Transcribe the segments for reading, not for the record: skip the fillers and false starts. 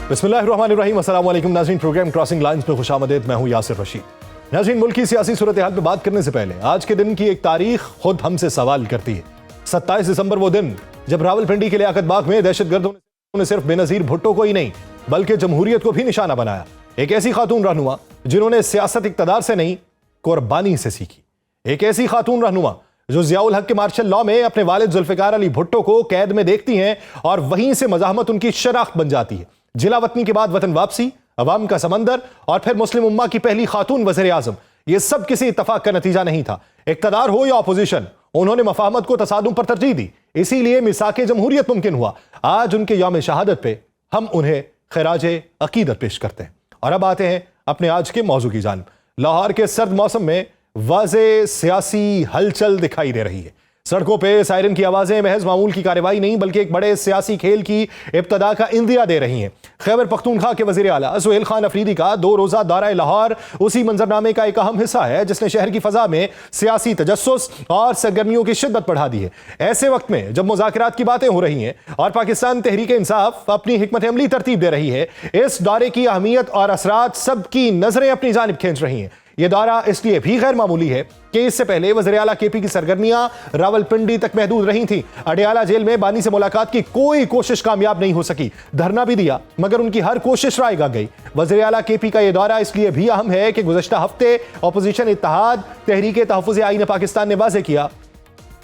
बिस्मिल्लाहिर्रहमानिर्रहीम, अस्सलाम वालेकुम नाज़रीन। प्रोग्राम क्रॉसिंग लाइंस में खुशामदीद। मैं हूं यासिर रशीद। नाज़रीन, मुल्क की सियासी सूरत हाल पर बात करने से पहले आज के दिन की एक तारीख खुद हमसे सवाल करती है। 27 दिसंबर वो दिन जब रावलपिंडी के लियाकत बाग में दहशतगर्दों ने सिर्फ बेनजीर भुट्टो को ही नहीं बल्कि जमहूरियत को भी निशाना बनाया। एक ऐसी खातून रहनुमा जिन्होंने सियासत इक़्तिदार से नहीं कुर्बानी से सीखी। एक ऐसी खातून रहनुमा जो ज़ियाउल हक के मार्शल लॉ में अपने वालिद जुल्फ़िकार अली भुट्टो को कैद में देखती हैं और वहीं से मज़ाहमत उनकी शनाख्त बन जाती है। जिला वतनी के बाद वतन वापसी, अवाम का समंदर और फिर मुस्लिम उम्मा की पहली खातून वज़ीर आज़म, ये सब किसी इत्तफाक का नतीजा नहीं था। इक़्तिदार हो या अपोजिशन, उन्होंने मफाहमत को तसादुम पर तरजीह दी, इसीलिए मिसाके जमहूरियत मुमकिन हुआ। आज उनके यौम शहादत पे हम उन्हें खिराज अकीदत पेश करते हैं। और अब आते हैं अपने आज के मौजू की जानिब। लाहौर के सर्द मौसम में वाज़े सियासी हलचल दिखाई दे रही है। सड़कों पे सायरन की आवाजें महज मामूल की कार्रवाई नहीं बल्कि एक बड़े सियासी खेल की इब्तदा का इंदिया दे रही हैं। खैबर पख्तूनख्वा के वज़ीर आला सुहेल खान अफरीदी का 2 रोज़ा दौरा लाहौर उसी मंजरनामे का एक अहम हिस्सा है जिसने शहर की फजा में सियासी तजस्सुस और सरगर्मियों की शिद्दत बढ़ा दी है। ऐसे वक्त में जब मुज़ाकरात की बातें हो रही हैं और पाकिस्तान तहरीक इंसाफ अपनी हिकमत अमली तरतीब दे रही है, इस दौरे की अहमियत और असरात सबकी नजरें अपनी जानिब खींच रही हैं। यह दौरा इसलिए भी गैर मामूली है कि इससे पहले वज़ीर आला केपी की सरगर्मियां रावलपिंडी तक महदूद रही थीं। अडयाला जेल में बानी से मुलाकात की कोई कोशिश कामयाब नहीं हो सकी। धरना भी दिया मगर उनकी हर कोशिश राय गा गई। वज़ीर आला केपी का यह दौरा इसलिए भी अहम है कि गुज़श्ता हफ्ते अपोजिशन इत्तेहाद तहरीक तहफ़्फ़ुज़ आईन पाकिस्तान ने वाज़ेह किया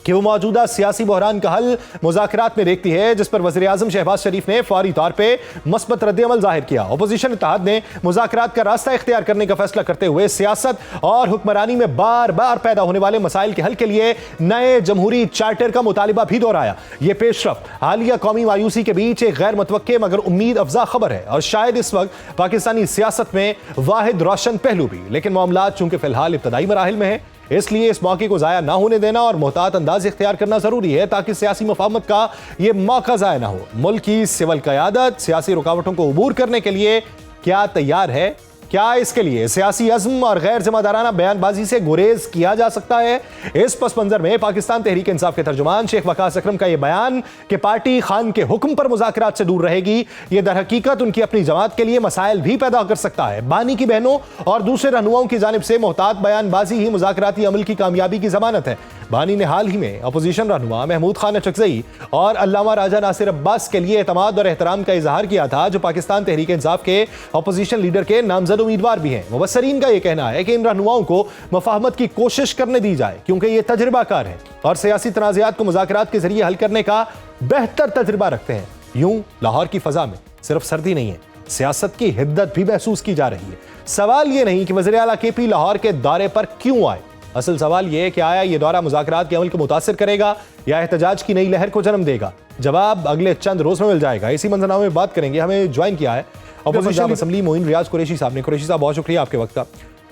कि वो मौजूदा सियासी बहरान का हल मुज़ाकरात में देखती है, जिस पर वज़ीर आज़म शहबाज शरीफ ने फौरी तौर पर मस्बत रद्द-ए-अमल जाहिर किया। अपोजिशन इत्तेहाद ने मुज़ाकरात का रास्ता इख्तियार करने का फैसला करते हुए सियासत और हुक्मरानी में बार बार पैदा होने वाले मसाइल के हल के लिए नए जमहूरी चार्टर का मुतालिबा भी दोहराया। यह पेशरफ्त हालिया कौमी मायूसी के बीच एक गैर मुतवक्के मगर उम्मीद अफजा खबर है और शायद इस वक्त पाकिस्तानी सियासत में वाहिद रोशन पहलू भी। लेकिन मामलात चूंकि फिलहाल इब्तदाई मराहिल में है, इसलिए इस मौके को ज़ाया ना होने देना और मोहतात अंदाज इख्तियार करना ज़रूरी है ताकि सियासी मफाहमत का यह मौका ज़ाया ना हो। मुल्क की सिविल क़यादत सियासी रुकावटों को अबूर करने के लिए क्या तैयार है? क्या इसके लिए सियासी अज़्म और गैर जिम्मेदाराना बयानबाजी से गुरेज किया जा सकता है? इस पस मंजर में पाकिस्तान तहरीक इंसाफ के तर्जुमान शेख वकास अकरम का यह बयान कि पार्टी खान के हुक्म पर मुज़ाकरात से दूर रहेगी, यह दर हकीकत उनकी अपनी जमात के लिए मसाइल भी पैदा कर सकता है। बानी की बहनों और दूसरे रहनुमाओं की जानिब से मोहतात बयानबाजी ही मुज़ाकराती अमल की कामयाबी की जमानत है। बानी ने हाल ही में अपोजिशन रहनुमा महमूद खान अचकज़ई और अल्लामा राजा नासिर अब्बास के लिए एतमाद और एहतराम का इजहार किया था, जो पाकिस्तान तहरीक इंसाफ के अपोजिशन लीडर के नामजद उम्मीदवार भी हैं। मुबस्सरीन का यह कहना है कि इन रहनुमाओं को मुफाहमत की कोशिश करने दी जाए क्योंकि ये तजर्बाकार है और सियासी तनाज़ात को मुज़ाकरात के जरिए हल करने का बेहतर तजर्बा रखते हैं। यूं लाहौर की फजा में सिर्फ सर्दी नहीं है, सियासत की हिद्दत भी महसूस की जा रही है। सवाल यह नहीं कि वज़ीर आला केपी लाहौर के दौरे पर क्यों आए, असल सवाल यह है कि आया ये दौरा मुज़ाकरात के अमल को मुतासिर करेगा या एहतजाज की नई लहर को जन्म देगा। जवाब अगले चंद रोज में मिल जाएगा। इसी मंजरनामे में बात करेंगे। हमें ज्वाइन किया है अपोजिशन असम्बली मोइन रियाज कुरैशी साहब ने। कुरैशी साहब, बहुत शुक्रिया आपके वक्त का।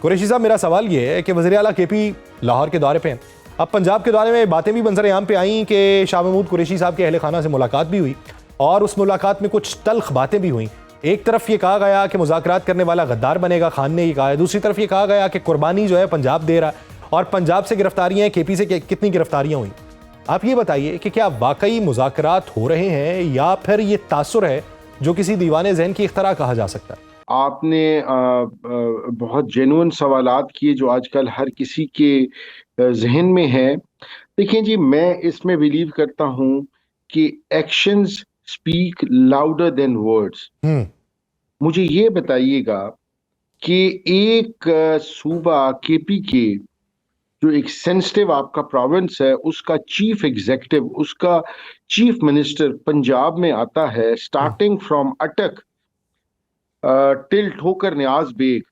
कुरैशी साहब, मेरा सवाल ये है कि वज़ीर आला केपी लाहौर के दौरे पे हैं। अब पंजाब के दौरे में बातें भी मंजर-ए-आम पे आई कि शाह महमूद कुरैशी साहब के अहले खाना से मुलाकात भी हुई और उस मुलाकात में कुछ तल्ख बातें भी हुई। एक तरफ ये कहा गया कि मुज़ाकरात करने वाला गद्दार बनेगा, खान ने ये कहा है। दूसरी तरफ ये कहा गया कि कुर्बानी जो है पंजाब दे रहा है और पंजाब से गिरफ्तारियां, केपी से कितनी गिरफ्तारियां हुई। आप ये बताइए कि क्या वाकई मुज़ाकरात हो रहे हैं या फिर ये तासुर है जो किसी दीवाने ज़हन की इख्तरा कहा जा सकता है? आपने बहुत जेन्युइन सवालात किए जो आजकल हर किसी के जहन में है। देखिए जी, मैं इसमें बिलीव करता हूँ कि actions speak louder than words. मुझे ये बताइएगा कि एक सूबा केपी के जो एक सेंसिटिव आपका प्रोविंस है, उसका चीफ एग्जीक्यूटिव, उसका चीफ मिनिस्टर पंजाब में आता है, स्टार्टिंग फ्रॉम अटक टिल ठोकर न्याज बेग,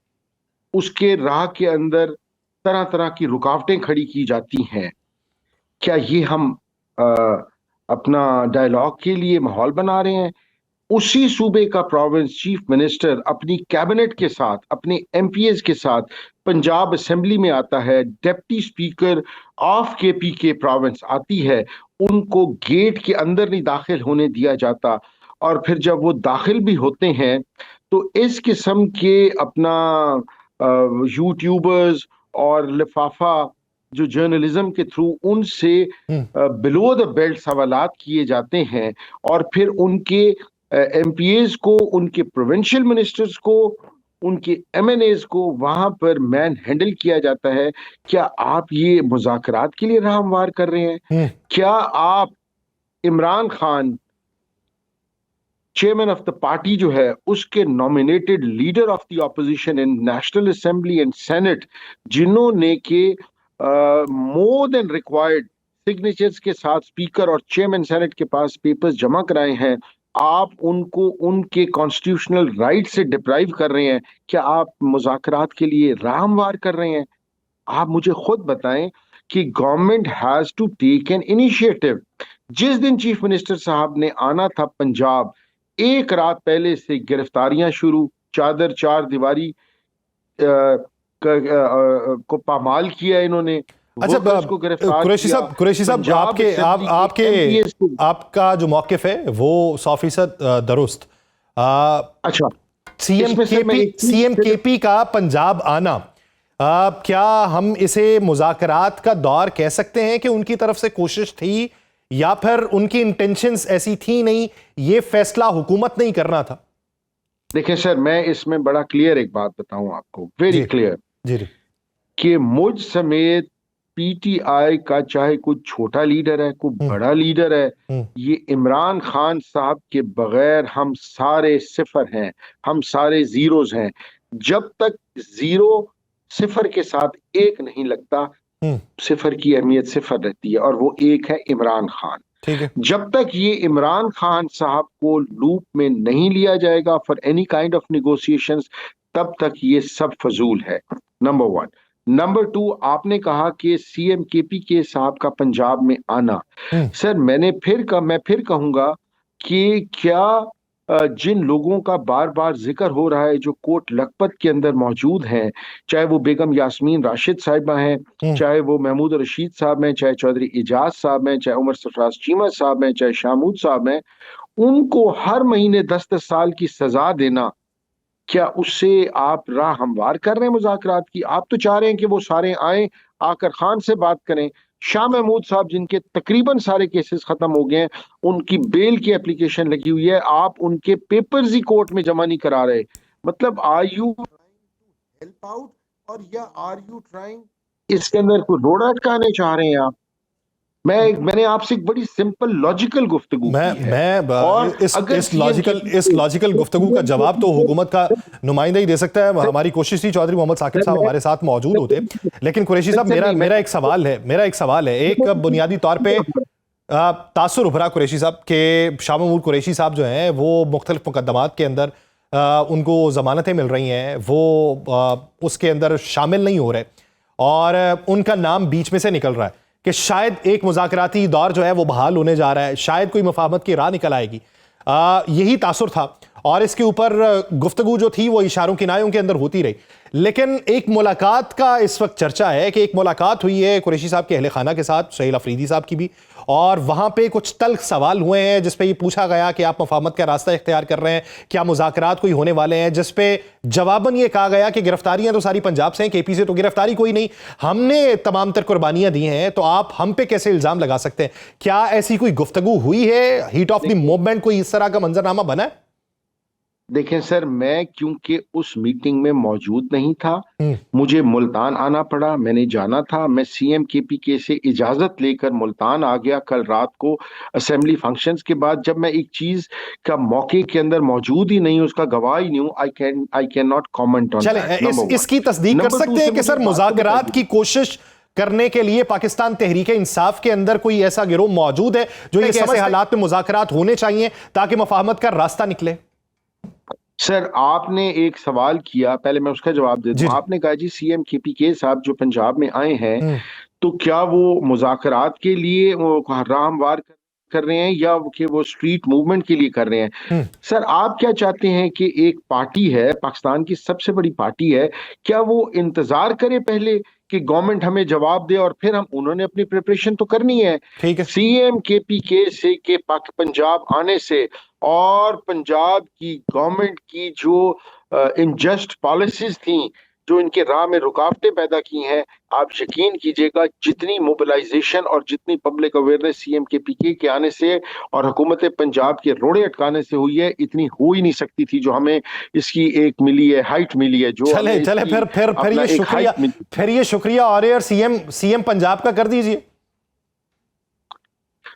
उसके राह के अंदर तरह तरह की रुकावटें खड़ी की जाती हैं। क्या ये हम अपना डायलॉग के लिए माहौल बना रहे हैं? उसी सूबे का प्रोविंस चीफ मिनिस्टर अपनी कैबिनेट के साथ, अपने एमपीएस के साथ पंजाब असेंबली में आता है। डिप्टी स्पीकर ऑफ केपी के प्रोविंस आती है, उनको गेट के अंदर नहीं दाखिल होने दिया जाता। और फिर जब वो दाखिल भी होते हैं तो इस किस्म के अपना यूट्यूबर्स और लिफाफा जो जर्नलिज्म के थ्रू उनसे बिलो द बेल्ट सवालात किए जाते हैं और फिर उनके एमपीएज को, उनके प्रोविंशियल मिनिस्टर्स को, उनके एमएनएज को वहां पर मैन हैंडल किया जाता है। क्या आप ये मुज़ाकरात के लिए राह हमवार कर रहे हैं? क्या आप Imran Khan chairman of the party जो है उसके nominated leader of the opposition in national assembly and senate, जिन्होंने के मोर देन रिक्वायर्ड सिग्नेचर्स के साथ स्पीकर और चेयरमैन सेनेट के पास पेपर्स जमा कराए हैं, आप उनको उनके कॉन्स्टिट्यूशनल राइट से डिप्राइव कर रहे हैं? क्या आप मुज़ाकरात के लिए राह हमवार कर रहे हैं? आप मुझे खुद बताएं कि government has to take an initiative. जिस दिन चीफ मिनिस्टर साहब ने आना था पंजाब, एक रात पहले से गिरफ्तारियां शुरू, चादर चार दीवारी को पामाल किया इन्होंने। अच्छा को गिरफ्तार कुरैशी साहब, आपका जो मौकिफ है वो 100% दुरुस्त। अच्छा, सीएम केपी का पंजाब आना, क्या हम इसे मुज़ाकरात का दौर कह सकते हैं कि उनकी तरफ से कोशिश थी, या फिर उनकी इंटेंशंस ऐसी थी नहीं, ये फैसला हुकूमत नहीं करना था? देखिए सर, मैं इसमें बड़ा क्लियर एक बात बताऊं आपको, वेरी क्लियर, जी, कि मुझ समेत पीटीआई का चाहे कोई छोटा लीडर है, कोई बड़ा लीडर है, ये इमरान खान साहब के बगैर हम सारे सिफर हैं, हम सारे जीरोज हैं। जब तक जीरो सिफर के साथ एक नहीं लगता, सिफर की अहमियत सिफर रहती है, और वो एक है इमरान खान। ठीक है। जब तक ये इमरान खान साहब को लूप में नहीं लिया जाएगा for any kind of negotiations, तब तक ये सब फजूल है। Number one. नंबर टू, आपने कहा कि सीएम केपी के साहब का पंजाब में आना, सर मैं फिर कहूंगा कि क्या जिन लोगों का बार बार जिक्र हो रहा है, जो कोट लखपत के अंदर मौजूद हैं, चाहे वो बेगम यास्मीन राशिद साहिबा हैं, चाहे वो महमूद रशीद साहब हैं, चाहे चौधरी इजाज साहब हैं, चाहे उमर सरफराज चीमा साहब हैं, चाहे शामूद साहब हैं, उनको हर महीने 10-10 साल की सजा देना, क्या उससे आप राह हमवार कर रहे हैं मुज़ाकरात की? आप तो चाह रहे हैं कि वो सारे आए, आकर खान से बात करें। शाह महमूद साहब, जिनके तकरीबन सारे केसेस खत्म हो गए हैं, उनकी बेल की एप्लीकेशन लगी हुई है, आप उनके पेपर्स ही कोर्ट में जमा नहीं करा रहे। मतलब आर यू हेल्प आउट, और या आर यू ट्राइंग इसके अंदर कोई रोड़ा अटकाने चाह रहे हैं आप? मैंने आपसे एक बड़ी सिंपल लॉजिकल गुफ्तगू की है, और इस लॉजिकल गुफ्तगू का जवाब तो हुकूमत का नुमाइंदा ही दे सकता है। हमारी कोशिश थी चौधरी मोहम्मद साकिब साहब हमारे साथ मौजूद होते, लेकिन कुरैशी साहब, मेरा एक सवाल है। एक बुनियादी तौर पे तासुर उभरा कुरैशी साहब के शाह महमूद कुरैशी साहब जो हैं वो मुख्तलिफ मुकदमात के अंदर उनको जमानतें मिल रही हैं, वो उसके अंदर शामिल नहीं हो रहे, और उनका नाम बीच में से निकल रहा है कि शायद एक मुज़ाकराती दौर जो है वो बहाल होने जा रहा है, शायद कोई मुफाहमत की राह निकल आएगी। यही तासुर था, और इसके ऊपर गुफ्तगू जो थी वो इशारों किनायों के अंदर होती रही। लेकिन एक मुलाकात का इस वक्त चर्चा है कि एक मुलाकात हुई है कुरैशी साहब के अहले खाना के साथ, शहील अफरीदी साहब की भी, और वहां पे कुछ तल्ख सवाल हुए हैं जिस पे ये पूछा गया कि आप मुफाहमत का रास्ता इख्तियार कर रहे हैं, क्या मुज़ाकरात कोई होने वाले हैं, जिस पे जवाबन ये कहा गया कि गिरफ्तारियां तो सारी पंजाब से हैं, केपी से तो गिरफ्तारी कोई नहीं, हमने तमाम तर कुर्बानियां दी हैं, तो आप हम पे कैसे इल्जाम लगा सकते हैं? क्या ऐसी कोई गुफ्तगू हुई है? हीट ऑफ द मूवमेंट कोई इस तरह का मंजरनामा बना है? देखें सर, मैं क्योंकि उस मीटिंग में मौजूद नहीं था, मुझे मुल्तान आना पड़ा, मैंने जाना था, मैं सीएम केपीके से इजाजत लेकर मुल्तान आ गया कल रात को असेंबली फंक्शंस के बाद। जब मैं एक चीज का मौके के अंदर मौजूद ही नहीं, उसका गवाह ही नहीं हूं, I can not comment on that. इसकी तस्दीक कर सकते हैं कि सर मुज़ाकरात की कोशिश करने के लिए पाकिस्तान तहरीक इंसाफ के अंदर कोई ऐसा गिरोह मौजूद है जो ये ऐसे हालात में मुज़ाकरात होने चाहिए ताकि मुफाहमत का रास्ता निकले? सर, आपने एक सवाल किया, पहले मैं उसका जवाब दे दूं। आपने कहा जी सीएम केपीके साहब जो पंजाब में आए हैं, तो क्या वो मुज़ाकरात के लिए राह हमवार कर रहे हैं, या कि वो स्ट्रीट मूवमेंट के लिए कर रहे हैं? सर, आप क्या चाहते हैं कि एक पार्टी है, पाकिस्तान की सबसे बड़ी पार्टी है, क्या वो इंतजार करे पहले कि गवर्नमेंट हमें जवाब दे और फिर हम, उन्होंने अपनी प्रिपरेशन तो करनी है। सीएम केपीके से के पंजाब आने से और पंजाब की गवर्नमेंट की जो इनजस्ट पॉलिसीज थी, जो इनके राह में रुकावटें पैदा की हैं, आप यकीन कीजिएगा जितनी मोबिलाइजेशन और जितनी पब्लिक अवेयरनेस सीएम के पीके के आने से और हुकूमत पंजाब के रोड़े अटकाने से हुई है, इतनी हो ही नहीं सकती थी जो हमें इसकी एक मिली है, हाइट मिली है। जो चले चले फिर ये शुक्रिया और सीएम पंजाब का कर दीजिए।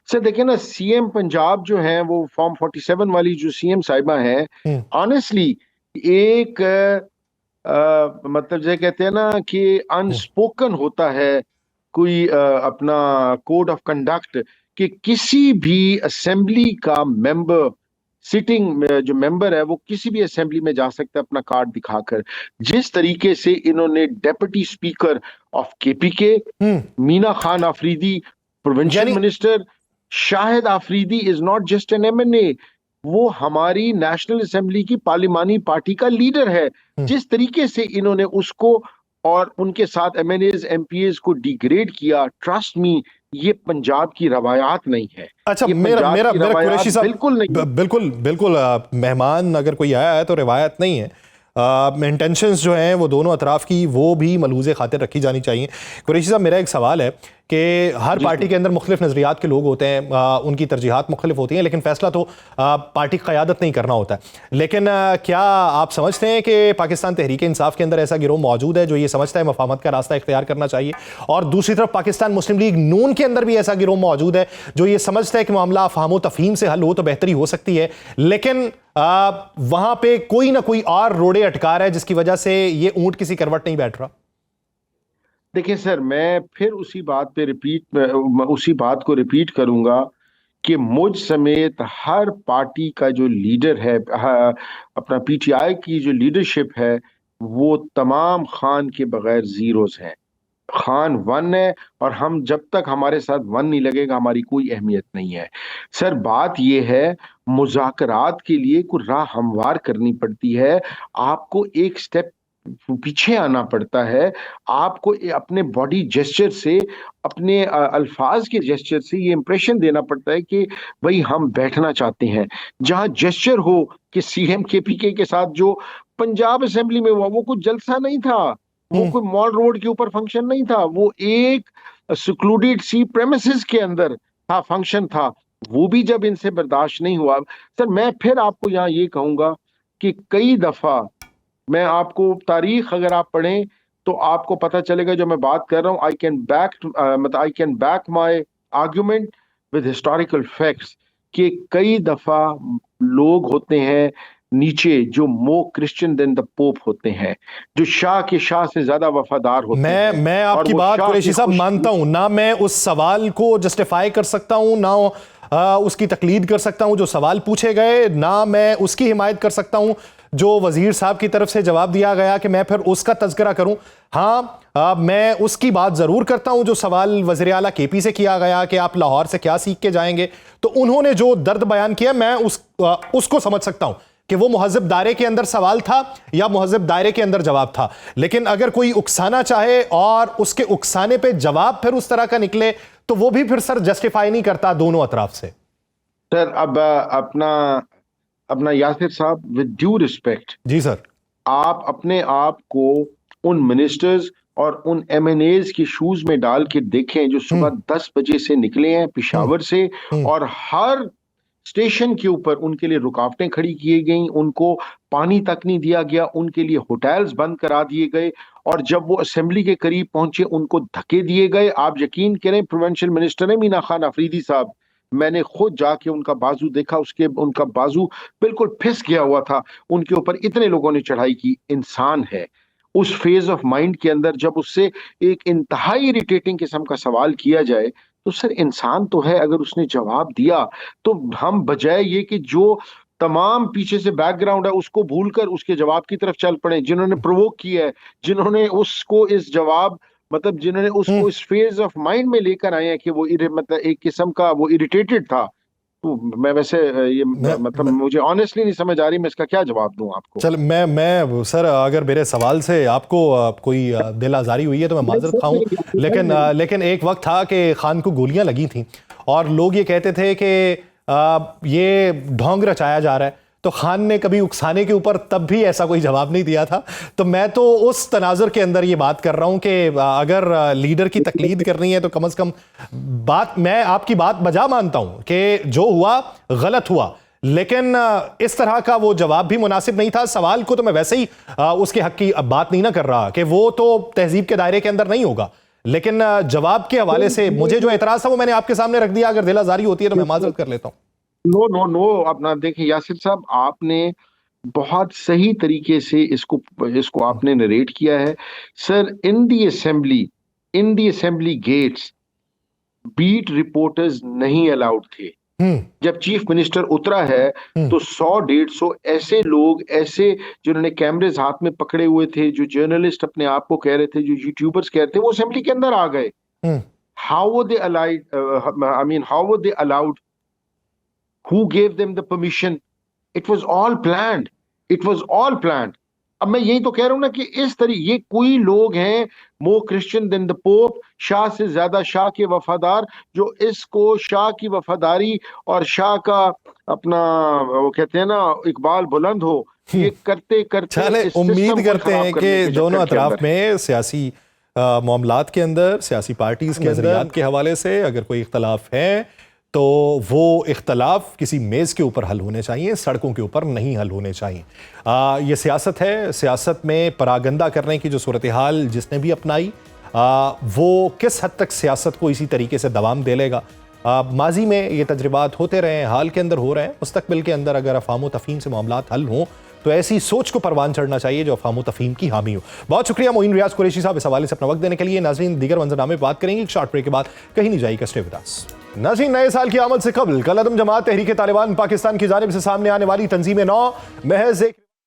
सर देखिए ना, सीएम पंजाब जो है वो फॉर्म 47 वाली जो सीएम साहिबा है, ऑनेस्टली एक मतलब जैसे कहते हैं ना कि अनस्पोकन होता है कोई अपना कोड ऑफ कंडक्ट कि किसी भी असेंबली का मेंबर, सिटिंग जो मेंबर है वो किसी भी असेंबली में जा सकता है अपना कार्ड दिखाकर। जिस तरीके से इन्होंने deputy speaker of KPK Meena Khan Afridi, provincial minister Shahid Afridi is not just an MNA, वो हमारी नेशनल असेंबली की पार्लिमानी पार्टी का लीडर है। जिस तरीके से इन्होंने उसको और उनके साथ एमएनएज एमपीएज को डिग्रेड किया, ट्रस्ट मी, ये पंजाब की रवायात नहीं है। अच्छा, मेरा कुरैशी साहब, बिल्कुल नहीं, बिल्कुल मेहमान अगर कोई आया है तो रिवायत नहीं है। इंटेंशंस जो हैं वो दोनों अतराफ की वो भी मलहूज़े खातिर रखी जानी चाहिए। कुरैशी साहब, मेरा एक सवाल है कि हर पार्टी के अंदर मुख्तलिफ नज़रियात के लोग होते हैं, उनकी तरजीहात मुख्तलिफ होती हैं, लेकिन फ़ैसला तो पार्टी की क़यादत नहीं करना होता है। लेकिन क्या आप समझते हैं कि पाकिस्तान तहरीक इंसाफ के अंदर ऐसा गिरोह मौजूद है जो ये समझता है मफाहमत का रास्ता इख्तियार करना चाहिए, और दूसरी तरफ पाकिस्तान मुस्लिम लीग नून के अंदर भी ऐसा गिरोह मौजूद है जो ये समझता है कि मामला अफ़हाम व तफ़हीम से हल हो तो बेहतरी हो सकती है, लेकिन वहां पे कोई ना कोई और रोड़े अटका रहा है जिसकी वजह से ये ऊंट किसी करवट नहीं बैठ रहा? देखिए सर, मैं फिर उसी बात को रिपीट करूंगा कि मुझ समेत हर पार्टी का जो लीडर है, अपना पीटीआई की जो लीडरशिप है, वो तमाम खान के बगैर जीरोस हैं। खान वन है और हम जब तक हमारे साथ वन नहीं लगेगा हमारी कोई अहमियत नहीं है। सर बात यह है, मुज़ाकरात के लिए कोई राह हमवार करनी पड़ती है, आपको एक स्टेप पीछे आना पड़ता है, आपको अपने बॉडी जेस्चर से, अपने अल्फाज के जेस्चर से ये इंप्रेशन देना पड़ता है कि भाई हम बैठना चाहते हैं। जहां जेस्चर हो कि सीएम केपीके के साथ जो पंजाब असेंबली में हुआ वो कुछ जलसा नहीं था, वो कोई मॉल रोड के ऊपर फंक्शन नहीं था, वो एक सिक्लूडेड सी प्रेमिसेस के अंदर था, फंक्शन था। वो भी जब इनसे बर्दाश्त नहीं हुआ, सर मैं फिर आपको यहाँ ये कहूंगा कि कई दफा मैं आपको तारीख अगर आप पढ़ें तो आपको पता चलेगा जो मैं बात कर रहा हूँ, I can back my argument with historical facts कि कई दफा लोग होते हैं नीचे जो मोर क्रिश्चियन देन द पोप होते हैं, जो शाह के शाह से ज्यादा वफादार होते हैं। मैं आपकी बात कुरैशी साहब मानता हूं, ना मैं उस सवाल को जस्टिफाई कर सकता हूं, ना उसकी तकलीद कर सकता हूं जो सवाल पूछे गए, ना मैं उसकी हिमायत कर सकता हूं जो वजीर साहब की तरफ से जवाब दिया गया कि मैं फिर उसका तज़किरा करूं। हाँ, मैं उसकी बात जरूर करता हूं जो सवाल वज़ीर आला केपी से किया गया कि आप लाहौर से क्या सीख के जाएंगे, तो उन्होंने जो दर्द बयान किया मैं उसको समझ सकता हूं कि वो मुहज़्ज़ब दायरे के अंदर सवाल था या मुहज़्ज़ब दायरे के अंदर जवाब था। लेकिन अगर कोई उकसाना चाहे और उसके उकसाने पे जवाब फिर उस तरह का निकले तो वो भी फिर सर जस्टिफाई नहीं करता दोनों अतराफ से। सर अब अपना यासिर साहब, विद ड्यू रिस्पेक्ट, जी सर, आप अपने आप को उन मिनिस्टर्स और उन एमएनएज के शूज में डाल के देखें जो सुबह 10 बजे से निकले हैं पिशावर से, और हर स्टेशन के ऊपर उनके लिए रुकावटें खड़ी की गई, उनको पानी तक नहीं दिया गया, उनके लिए होटल्स बंद करा दिए गए, और जब वो असेंबली के करीब पहुंचे उनको धक्के दिए गए। आप यकीन करें, प्रोविंशियल मिनिस्टर है मीना खान अफरीदी साहब, मैंने खुद जाके उनका बाजू देखा, उनका बाजू बिल्कुल फिस गया हुआ था, उनके ऊपर इतने लोगों ने चढ़ाई की। इंसान है, उस फेज ऑफ माइंड के अंदर जब उससे एक इंतहाई इरिटेटिंग किस्म का सवाल किया जाए तो सर इंसान तो है, अगर उसने जवाब दिया तो हम बजाय ये कि जो तमाम पीछे से बैकग्राउंड है उसको भूलकर उसके जवाब की तरफ चल पड़े, जिन्होंने प्रोवोक किया है, जिन्होंने उसको इस जवाब जिन्होंने उसको इस फेज ऑफ माइंड में लेकर आए हैं कि वो एक किस्म का वो इरिटेटेड था। तो मैं वैसे ये मुझे ऑनेस्टली नहीं समझ आ रही मैं इसका क्या जवाब दूं आपको। चल मैं सर, अगर मेरे सवाल से आपको कोई दिल आजारी हुई है तो मैं माजरत खाऊं, लेकिन एक वक्त था कि खान को गोलियां लगी थी और लोग ये कहते थे कि ये ढोंग रचाया जा रहा है। तो खान ने कभी उकसाने के ऊपर तब भी ऐसा कोई जवाब नहीं दिया था। तो मैं तो उस तनाजुर के अंदर ये बात कर रहा हूं कि अगर लीडर की तकलीद करनी है तो कम से कम मैं आपकी बात बजा मानता हूं कि जो हुआ गलत हुआ, लेकिन इस तरह का वो जवाब भी मुनासिब नहीं था। सवाल को तो मैं वैसे ही उसके हक की बात नहीं ना कर रहा कि वो तो तहजीब के दायरे के अंदर नहीं होगा, लेकिन जवाब के हवाले से मुझे जो एतराज था वो मैंने आपके सामने रख दिया। अगर दिल आजारी होती है तो मैं माजरत कर लेता हूँ। नो नो नो, अपना देखिए यासिर साहब, आपने बहुत सही तरीके से इसको आपने नरेट किया है। Sir, in the assembly gates beat reporters नहीं अलाउड थे। जब चीफ मिनिस्टर उतरा है तो 100-150 ऐसे लोग, ऐसे जिन्होंने कैमरेज हाथ में पकड़े हुए थे, जो जर्नलिस्ट अपने आप को कह रहे थे, जो यूट्यूबर्स कह रहे थे, वो असेंबली के अंदर आ गए। How were they allowed? How were they allowed? Who gave them the permission? It was all planned. It was all planned. अब मैं यही तो कह रहा हूं ना कि ये कोई लोग हैं more Christian than the pope, शाह से ज्यादा शाह के वफादार, जो इसको शाह की वफादारी और शाह का अपना वो कहते हैं ना इकबाल बुलंद हो, ये करते करते चले उम्मीद करते हैं कि दोनों अतराफ में सियासी मामलात के अंदर, सियासी पार्टीज के नजरियात के हवाले से अगर कोई इख्तलाफ है तो वो इख्तलाफ किसी मेज़ के ऊपर हल होने चाहिए, सड़कों के ऊपर नहीं हल होने चाहिए। ये सियासत है। सियासत में परागंदा करने की जो सूरत हाल जिसने भी अपनाई, वो किस हद तक सियासत को इसी तरीके से दवाम दे लेगा। माजी में ये तजर्बात होते रहे हैं, हाल के अंदर हो रहे हैं। मुस्तकबिल के अंदर अगर अफ़ाम व तफ़हीम से मामलात हल हों तो ऐसी सोच को परवान चढ़ना चाहिए जो अफ़ाम व तफ़हीम की हामी हो। बहुत शुक्रिया मोइन रियाज कुरैशी साहब इस हवाले से अपना वक्त देने के लिए। नाज़रीन, दीगर मंजरनामे पर बात करेंगे एक शॉर्ट ब्रेक के बाद। कहीं नहीं जाइएगा, स्टे विद अस। नाज़रीन, नए साल की आमद से कबल कल अदम जमात तहरीक तालिबान पाकिस्तान की जानिब से सामने आने वाली तंजीम नौ महज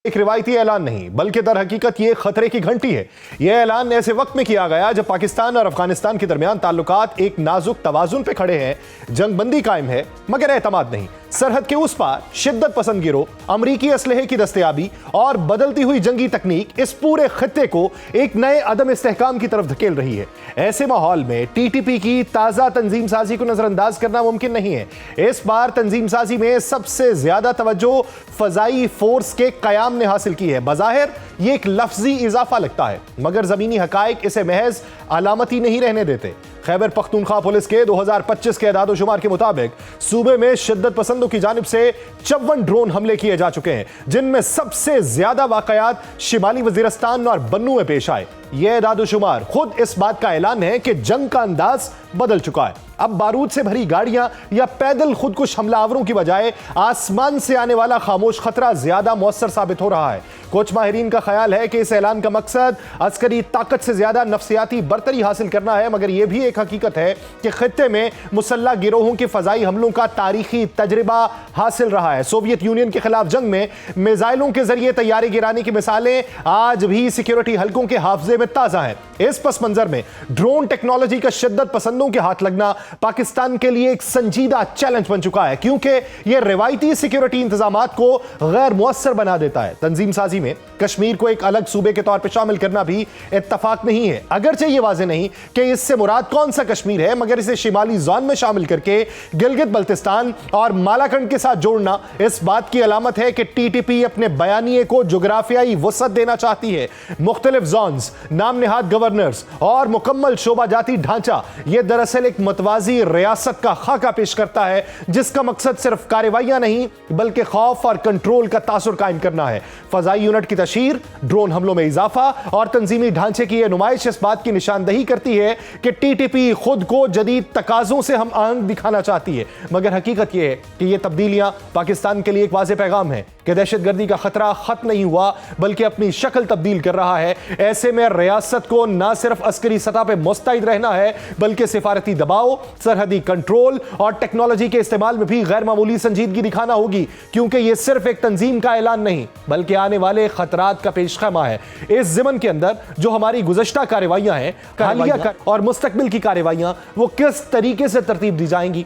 एक रिवायती ऐलान नहीं बल्कि दर हकीकत ये खतरे की घंटी है। यह ऐलान ऐसे वक्त में किया गया जब पाकिस्तान और अफगानिस्तान के दरमियान ताल्लुकात एक नाजुक तवाजुन पे खड़े हैं। जंगबंदी कायम है मगर एतमाद नहीं। सरहद के उस पार शिद्दत पसंद गिरोह, अमरीकी असलहे की दस्तयाबी और बदलती हुई जंगी तकनीक इस पूरे खित्ते को एक नए अदम इस्तेहकाम की तरफ धकेल रही है। ऐसे माहौल में टीटीपी की ताज़ा तंजीम साजी को नजरअंदाज करना मुमकिन नहीं है। इस बार तंजीम साजी में सबसे ज्यादा तवज्जो फजाई फोर्स के कयाम ने हासिल की है। बज़ाहिर ये एक लफ्जी इजाफा लगता है मगर जमीनी हकायक इसे महज अलामती नहीं रहने देते। खैबर पख्तूनख्वा पुलिस के 2025 के एदाद शुमार के मुताबिक सूबे में शिद्दत पसंदों की जानिब से 54 ड्रोन हमले किए जा चुके हैं, जिनमें सबसे ज्यादा वाकयात शिमाली वजीरिस्तान और बन्नू में पेश आए। यह एदाद शुमार खुद इस बात का ऐलान है कि जंग का अंदाज बदल चुका है। अब बारूद से भरी गाड़ियां या पैदल खुदकुश हमलावरों की बजाय आसमान से आने वाला खामोश खतरा ज्यादा मौसर साबित हो रहा है। कुछ माहिरीन का ख्याल है कि इस ऐलान का मकसद अस्करी ताकत से ज्यादा नफ्सियाती बरतरी हासिल करना है, मगर यह भी एक हकीकत है कि खित्ते में मुसल्लह गिरोहों के फजाई हमलों का तारीखी तजर्बा हासिल रहा है। सोवियत यूनियन के खिलाफ जंग में मिसाइलों के जरिए तैयारी गिराने की मिसालें आज भी सिक्योरिटी हल्कों के हाफजे में ताजा है। इस पस मंजर में ड्रोन टेक्नोलॉजी का शिद्दत पसंदों के हाथ लगना पाकिस्तान के लिए एक संजीदा चैलेंज बन चुका है, क्योंकि यह रिवायती सिक्योरिटी इंतजामात को गैर मुअस्सर बना देता है। तंजीम साजी में कश्मीर को एक अलग सूबे के तौर पर शामिल करना भी इत्तफाक नहीं है, अगरचे यह वाज़ेह नहीं कि इससे मुराद कौन सा कश्मीर है, मगर इसे शिमाली जोन में शामिल करके गिलगित बल्तिस्तान और मालाकंड के साथ जोड़ना इस बात की अलामत है कि टीटीपी अपने बयानिए को जुग्राफियाई वसअत देना चाहती है। मुख्तलिफ जोन्स, नाम निहाद गवर्नर्स और मुकम्मल शोबा जाती ढांचा, यह दरअसल एक मतवाजी रियासत का खाका पेश करता है जिसका मकसद सिर्फ कार्रवाइयां नहीं बल्कि खौफ और कंट्रोल का तासुर कायम करना है। फजाई यूनिट की तशहीर, ड्रोन हमलों में इजाफा और तंजीमी ढांचे की यह नुमाइश इस बात की निशानदही करती है कि टीटीपी खुद को जदीद तकाजों से हम आहंग दिखाना चाहती है, मगर हकीकत यह है कि यह तब्दीलियां पाकिस्तान के लिए एक वाज़ेह पैगाम है कि दहशतगर्दी का खतरा खत्म नहीं हुआ बल्कि अपनी शक्ल तब्दील कर रहा है। ऐसे में रियासत को न सिर्फ अस्करी सतह पर मुस्तैद रहना है बल्कि सिफारती दबाव, सरहदी कंट्रोल और टेक्नोलॉजी के इस्तेमाल में भी गैर मामूली संजीदगी दिखाना होगी, क्योंकि यह सिर्फ एक तंजीम का ऐलान नहीं बल्कि आने वाले खतरात का पेशखमा है। इस ज़मन के अंदर जो हमारी गुज़श्ता कार्रवाइयां हैं, हालिया और मुस्तकबिल की कार्रवाइयां, वो किस तरीके से तरतीब दी जाएंगी,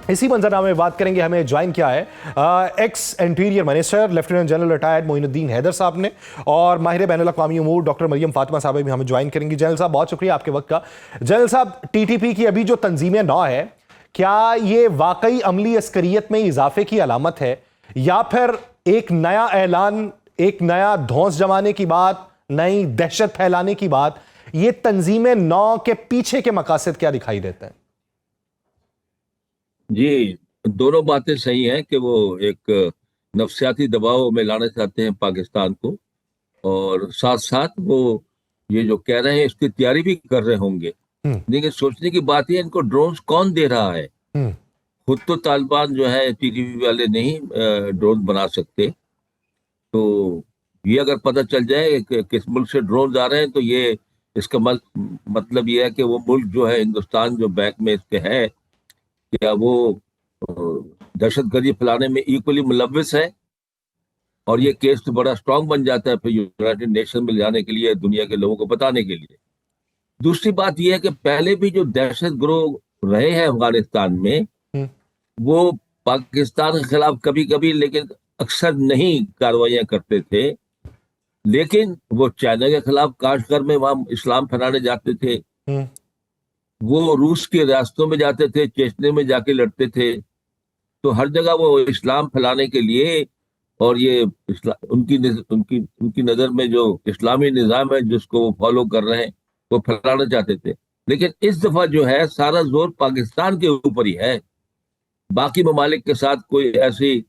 इसी मंजरनामे में बात करेंगे। हमें ज्वाइन किया है ex interior minister lieutenant general retired Moinuddin Haider साहब ने, और माहिर बैनुल अक़वामी उमूर डॉक्टर मरियम फातिमा साहब भी हमें ज्वाइन करेंगी। जनरल साहब, बहुत शुक्रिया आपके वक्त का। जनरल साहब, टीटीपी की अभी जो तंजीमें नौ है, क्या ये वाकई अमली अस्करियत में इजाफे की अलामत है या फिर एक नया ऐलान, एक नया धौंस जमाने की बात, नई दहशत फैलाने की बात, ये तंजीम नौ के पीछे के मकासद क्या दिखाई देते हैं? जी, दोनों बातें सही हैं कि वो एक नफसियाती दबाव में लाना चाहते हैं पाकिस्तान को, और साथ साथ वो ये जो कह रहे हैं इसकी तैयारी भी कर रहे होंगे। हम्म। लेकिन सोचने की बात है, इनको ड्रोन्स कौन दे रहा है? हम्म। खुद तो तालिबान जो है, टीटीपी वाले नहीं ड्रोन बना सकते। तो ये अगर पता चल जाए कि किस मुल्क से ड्रोन आ रहे हैं, तो ये इसका मतलब ये है कि वो मुल्क जो है, हिंदुस्तान जो बैक में इसके है, क्या वो दहशतगर्दी फैलाने में इक्वली मुलव्विस है? और ये केस तो बड़ा स्ट्रांग बन जाता है फिर यूनाइटेड नेशन में ले जाने के लिए, दुनिया के लोगों को बताने के लिए। दूसरी बात यह है कि पहले भी जो दहशत गिरोह रहे हैं अफगानिस्तान में, हम्म। वो पाकिस्तान के खिलाफ कभी कभी, लेकिन अक्सर नहीं कार्रवाइयां करते थे। लेकिन वो चाइना के खिलाफ काशगर में वहां इस्लाम फैलाने जाते थे, हम्म। वो रूस के रास्तों में जाते थे, चेचने में जाके लड़ते थे। तो हर जगह वो इस्लाम फैलाने के लिए, और ये उनकी नजर में जो इस्लामी निजाम है जिसको वो फॉलो कर रहे हैं, वो फैलाना चाहते थे। लेकिन इस दफा जो है, सारा जोर पाकिस्तान के ऊपर ही है। बाकी ममालिक के साथ कोई ऐसी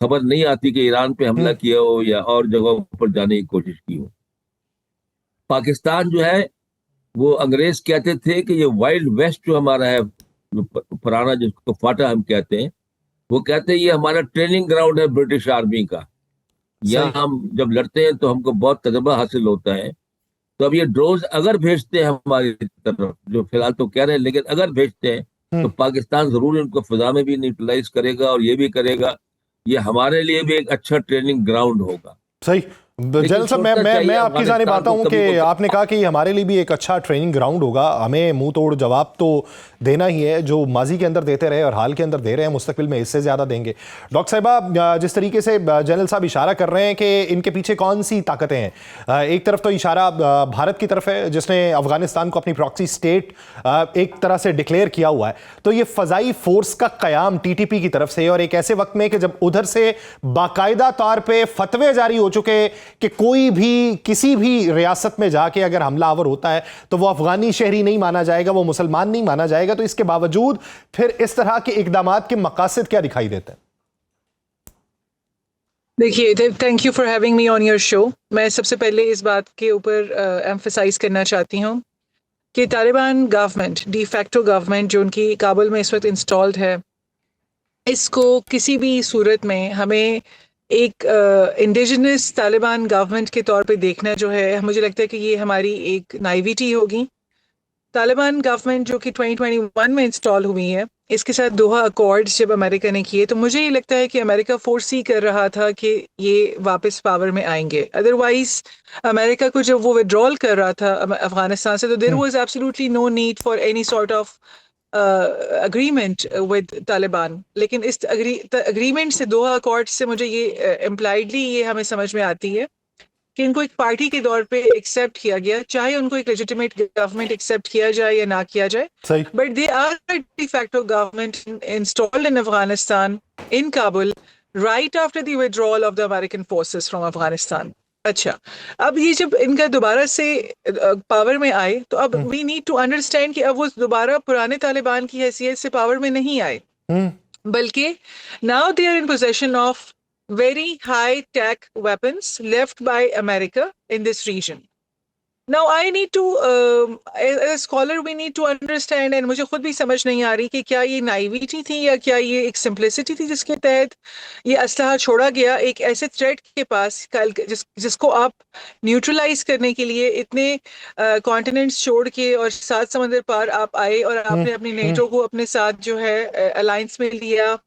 खबर नहीं आती कि ईरान पे हमला किया हो या और जगहों पर जाने की कोशिश की हो। पाकिस्तान जो है, वो अंग्रेज कहते थे कि ये वाइल्ड वेस्ट जो हमारा है, जो पुराना, जिसको फाटा हम कहते हैं, वो कहते हैं ये हमारा ट्रेनिंग ग्राउंड है ब्रिटिश आर्मी का। यहाँ हम जब लड़ते हैं तो हमको बहुत तजर्बा हासिल होता है। तो अब ये ड्रोन्स अगर भेजते हैं हमारी तरफ, जो फिलहाल तो कह रहे हैं, लेकिन अगर भेजते हैं तो पाकिस्तान जरूर इनको फिजा में भी न्यूट्रलाइज करेगा, और ये भी करेगा, ये हमारे लिए भी एक अच्छा ट्रेनिंग ग्राउंड होगा। सही। जनरल साहब, मैं आपकी जानिब आता हूं कि आपने कहा कि हमारे लिए भी एक अच्छा ट्रेनिंग ग्राउंड होगा, हमें मुंह तोड़ जवाब तो देना ही है, जो माजी के अंदर देते रहे और हाल के अंदर दे रहे हैं, मुस्तकबिल में इससे ज़्यादा देंगे। डॉक्टर साहिबा, जिस तरीके से जनरल साहब इशारा कर रहे हैं कि इनके पीछे कौन सी ताकतें हैं, एक तरफ तो इशारा भारत की तरफ है जिसने अफगानिस्तान को अपनी प्रॉक्सी स्टेट एक तरह से डिक्लेयर किया हुआ है, तो ये फ़ज़ाई फोर्स का क़याम TTP की तरफ से, और एक ऐसे वक्त में कि जब उधर से बाकायदा तौर पर फतवे जारी हो चुके कि कोई भी किसी भी रियासत में जाके अगर हमलावर होता है तो वो अफगानी शहरी नहीं माना जाएगा, वो मुसलमान नहीं माना जाएगा। तो इसके बावजूद फिर इस तरह के इकदामात के मकासद क्या दिखाई देते हैं? देखिए, thank you for having me on your show. मैं सबसे पहले इस बात के ऊपर एम्फसाइज करना चाहती हूँ कि Taliban government, de facto government जो उनकी काबुल में इस वक्त इंस्टॉल्ड है, इसको किसी भी सूरत में हमें एक इंडिजिनस तालिबान गवर्नमेंट के तौर पे देखना जो है, मुझे लगता है कि ये हमारी एक नाइविटी होगी। तालिबान गवर्नमेंट जो कि 2021 में इंस्टॉल हुई है, इसके साथ दोहा अकॉर्ड्स जब अमेरिका ने किए, तो मुझे ये लगता है कि अमेरिका फोर्स ही कर रहा था कि ये वापस पावर में आएंगे। अदरवाइज अमेरिका को जब वो विड्रॉल कर रहा था अफगानिस्तान से, तो there was absolutely no need for any sort of agreement with Taliban. लेकिन इस अग्रीमेंट से, दोहा अकॉर्ड से, मुझे ये इम्प्लाइडली ये हमें समझ में आती है कि इनको एक पार्टी के तौर पे एक्सेप्ट किया गया, चाहे उनको एक लेजिटिमेट गवर्नमेंट एक्सेप्ट किया जाए या ना किया जाए, but they R de facto government installed in Afghanistan, in Kabul, right after the withdrawal of the American forces from Afghanistan. अच्छा, अब ये जब इनका दोबारा से पावर में आए, तो अब वी नीड टू अंडरस्टैंड कि अब वो दोबारा पुराने तालिबान की हैसियत से पावर में नहीं आए, बल्कि now they are in possession of very high tech weapons left by America in this region. Now I need to, as a scholar, we need to understand, and मुझे खुद भी समझ नहीं आ रही कि क्या ये नाइविटी थी या क्या ये एक सिंप्लिसिटी थी जिसके तहत ये असलहा छोड़ा गया एक ऐसे थ्रेट के पास, जिसको आप न्यूट्रलाइज करने के लिए इतने कॉन्टिनेंट्स छोड़ के और 7 समंदर पार आप आए, और आपने अपनी नेटो को अपने साथ जो है अलायंस में लिया,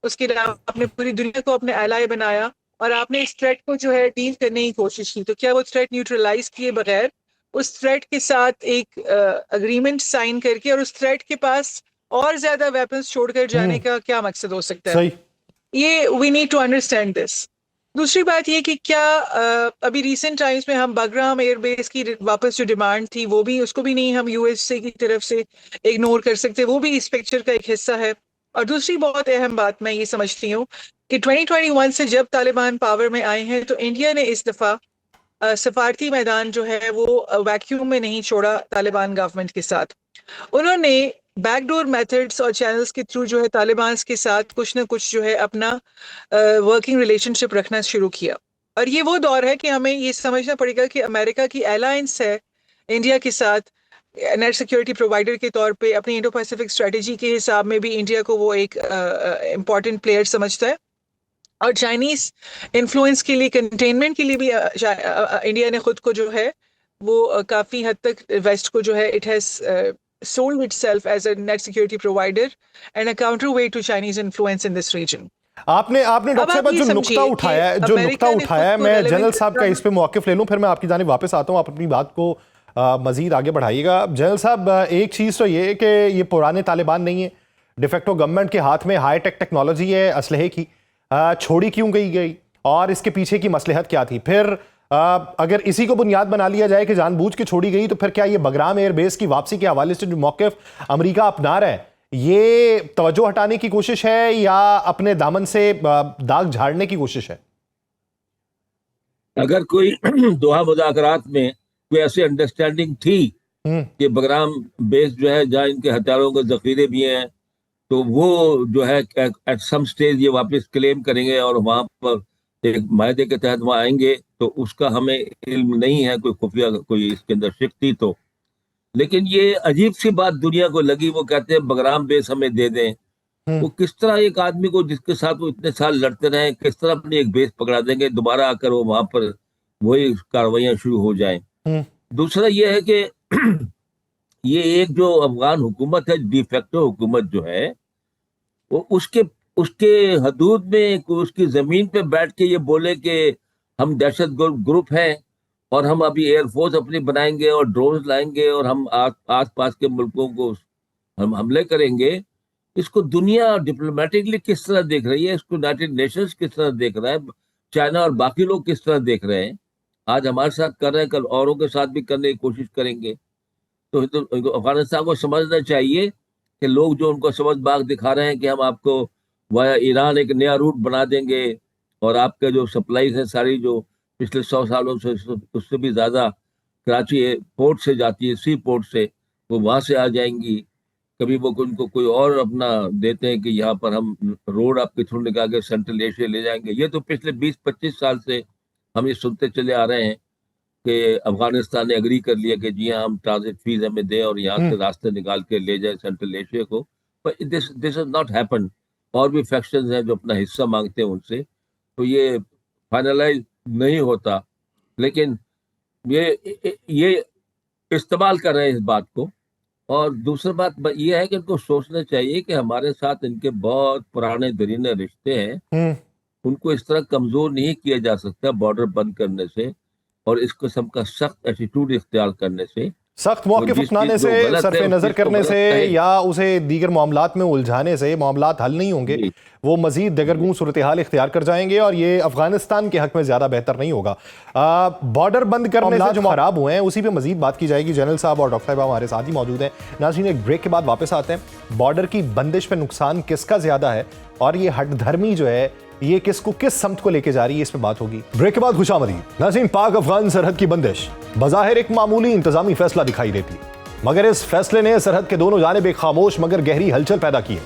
उसके अलावा आपने पूरी दुनिया को अपने एलाय बनाया, और आपने इस थ्रेट को जो है डील करने की कोशिश की। तो क्या वो थ्रेट न्यूट्रलाइज किए बगैर उस थ्रेट के साथ एक अग्रीमेंट साइन करके, और उस थ्रेट के पास और ज्यादा वेपन्स छोड़कर जाने का क्या मकसद हो सकता है? ये we need to understand this. दूसरी बात ये कि क्या अभी रिसेंट टाइम्स में हम बगराम एयरबेस की वापस जो डिमांड थी, वो भी, उसको भी नहीं हम USA की तरफ से इग्नोर कर सकते, वो भी इस पिक्चर का एक हिस्सा है। और दूसरी बहुत अहम बात मैं ये समझती हूँ कि 2021 से जब तालिबान पावर में आए हैं तो इंडिया ने इस दफा सफारती मैदान जो है वो वैक्यूम में नहीं छोड़ा तालिबान गवर्नमेंट के साथ। उन्होंने बैकडोर मेथड्स और चैनल्स के थ्रू जो है तालिबान के साथ कुछ ना कुछ जो है अपना वर्किंग रिलेशनशिप रखना शुरू किया। और ये वो दौर है कि हमें ये समझना पड़ेगा कि अमेरिका की अलायंस है इंडिया के साथ नेट सिक्योरिटी प्रोवाइडर के तौर पे, अपनी इंडो पैसिफिक स्ट्रेटेजी के हिसाब में भी इंडिया को वो एक इम्पॉर्टेंट प्लेयर समझता है। और चाइनीज इन्फ्लुएंस के लिए, कंटेनमेंट के लिए भी इंडिया ने खुद को जो है वो काफ़ी हद तक वेस्ट को जो है it has sold itself as a net security provider and a counterweight to Chinese influence in this region. आपने डॉक्टर साहब जो नुक्ता उठाया है मैं जनरल साहब का इस पे मौक़िफ़ ले लूं, फिर मैं आपकी जानिब वापस आता हूं, आप अपनी बात को मजीद आगे बढ़ाइएगा। जनरल साहब, एक चीज़ तो ये है कि ये पुराने तालिबान नहीं है, डिफेक्टो गवर्नमेंट के हाथ में हाई टेक टेक्नोलॉजी है असलहे की, छोड़ी क्यों गई और इसके पीछे की मसलहत क्या थी? फिर अगर इसी को बुनियाद बना लिया जाए कि जानबूझ के छोड़ी गई, तो फिर क्या ये बगराम एयरबेस की वापसी के हवाले से जो मौक़िफ़ अमेरिका अपना रहा है ये तवज्जो हटाने की कोशिश है या अपने दामन से दाग झाड़ने की कोशिश है? अगर कोई दोहा मुज़ाकरात में कोई ऐसी अंडरस्टैंडिंग थी कि बगराम बेस जो है जहाँ इनके हथियारों के जखीरे भी हैं, तो वो जो है एट सम स्टेज ये वापस क्लेम करेंगे और वहां पर एक मायदे के तहत वहां आएंगे, तो उसका हमें इल्म नहीं है, कोई खुफिया कोई इसके अंदर शिक थी तो। लेकिन ये अजीब सी बात दुनिया को लगी, वो कहते हैं बगराम बेस हमें दे दें। वो किस तरह एक आदमी को जिसके साथ वो इतने साल लड़ते रहे, किस तरह अपनी एक बेस पकड़ा देंगे, दोबारा आकर वो वहां पर वही कार्रवाइयां शुरू हो जाएं। दूसरा ये है कि ये एक जो अफगान हुकूमत है, डिफेक्टो हुकूमत जो है, वो उसके हदूद में उसकी जमीन पे बैठ के ये बोले कि हम दहशत ग्रुप हैं और हम अभी एयरफोर्स अपनी बनाएंगे और ड्रोन लाएंगे और हम आस पास के मुल्कों को हम हमले करेंगे। इसको दुनिया डिप्लोमेटिकली किस तरह देख रही है, इसको यूनाइटेड नेशंस किस तरह देख रहा है, चाइना और बाकी लोग किस तरह देख रहे हैं? आज हमारे साथ कर रहे हैं, कल औरों के साथ भी करने की कोशिश करेंगे। तो अफगानिस्तान को समझना चाहिए कि लोग जो उनको समझ बाग दिखा रहे हैं कि हम आपको वाया ईरान एक नया रूट बना देंगे और आपके जो सप्लाईज है सारी जो पिछले 100 सालों से उससे भी ज़्यादा कराची पोर्ट से जाती है, सी पोर्ट से, वो वहाँ से आ जाएंगी। कभी वो उनको कोई और अपना देते हैं कि यहाँ पर हम रोड आपके थ्रू निकाल के सेंट्रल एशिया ले जाएंगे। ये तो पिछले 20-25 साल से हम ये सुनते चले आ रहे हैं कि अफगानिस्तान ने एग्री कर लिया कि जी हाँ हम ट्रांजिट फीस हमें दें और यहाँ से रास्ते निकाल के ले जाए सेंट्रल एशिया को। But this is not happen. और भी फैक्शंस हैं जो अपना हिस्सा मांगते हैं उनसे, तो ये फाइनलाइज नहीं होता। लेकिन ये इस्तेमाल कर रहे हैं इस बात को। और दूसरी बात ये है कि इनको सोचना चाहिए कि हमारे साथ इनके बहुत पुराने दरीने रिश्ते हैं, उनको इस तरह कमजोर नहीं किया जा सकता बॉर्डर बंद करने से और इस किस्म का सख्त एटीट्यूड इख्तियार करने से, सख्त मौक़िफ़ अपनाने से, सरफ़े नज़र करने से या उसे दीगर मामलात में उलझाने से मामलात हल नहीं होंगे, वो मज़ीद दगरगूं सूरत हाल इख्तियार कर जाएंगे और ये अफ़गानिस्तान के हक़ में ज़्यादा बेहतर नहीं होगा। बॉर्डर बंद करने से जो ख़राब हुए हैं उसी पे मज़ीद बात की जाएगी। जनरल साहब और डॉक्टर साहब हमारे साथ ही मौजूद हैं। नाज़रीन, एक ब्रेक के बाद वापस आते हैं। बॉर्डर की बंदिश पे नुकसान किसका ज़्यादा है और ये हठधर्मी जो है ये किसको किस समत को लेके जा रही है, इस पे बात होगी। ब्रेक के बाद खुशामदीद। नाज़रीन, पाक अफगान सरहद की बंदिश बज़ाहिर एक मामूली इंतजामी फैसला दिखाई देती है, मगर इस फैसले ने सरहद के दोनों जानिब एक खामोश मगर गहरी हलचल पैदा की है।